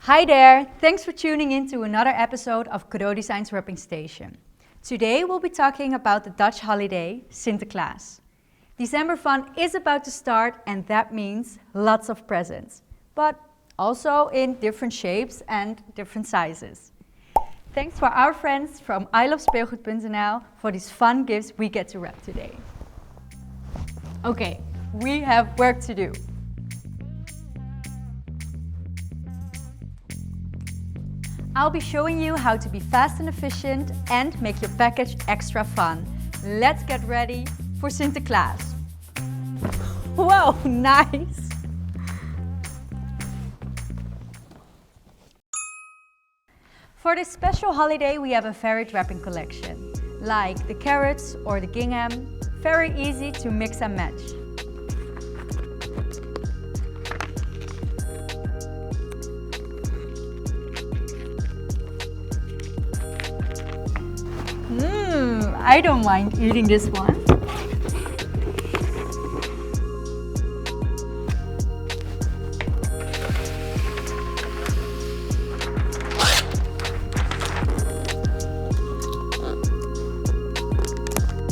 Hi there, thanks for tuning in to another episode of Kadodesign's Wrapping Station. Today we'll be talking about the Dutch holiday, Sinterklaas. December fun is about to start and that means lots of presents, but also in different shapes and different sizes. Thanks for our friends from ilovespeelgoed.nl for these fun gifts we get to wrap today. Okay, we have work to do. I'll be showing you how to be fast and efficient and make your package extra fun. Let's get ready for Sinterklaas. Whoa, nice! For this special holiday we have a varied wrapping collection, like the carrots or the gingham, very easy to mix and match. I don't mind eating this one.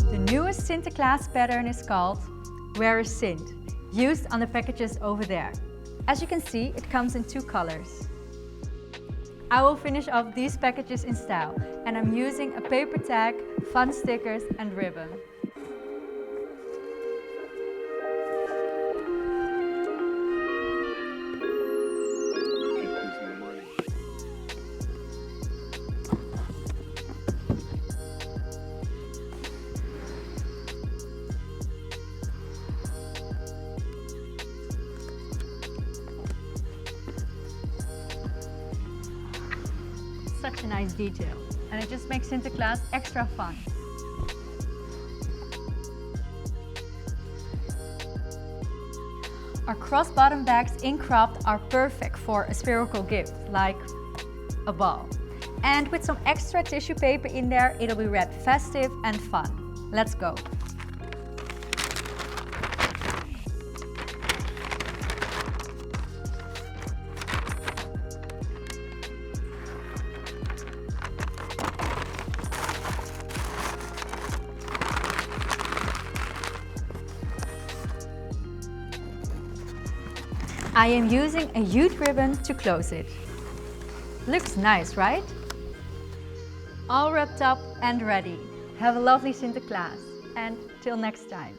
The newest Sinterklaas pattern is called Where is Sint, used on the packages over there. As you can see, it comes in two colors. I will finish off these packages in style and I'm using a paper tag, fun stickers and ribbon. Such a nice detail, and it just makes Sinterklaas extra fun. Our cross-bottom bags in cropped are perfect for a spherical gift, like a ball. And with some extra tissue paper in there, it'll be wrapped festive and fun. Let's go! I am using a huge ribbon to close it. Looks nice, right? All wrapped up and ready. Have a lovely Sinterklaas and till next time.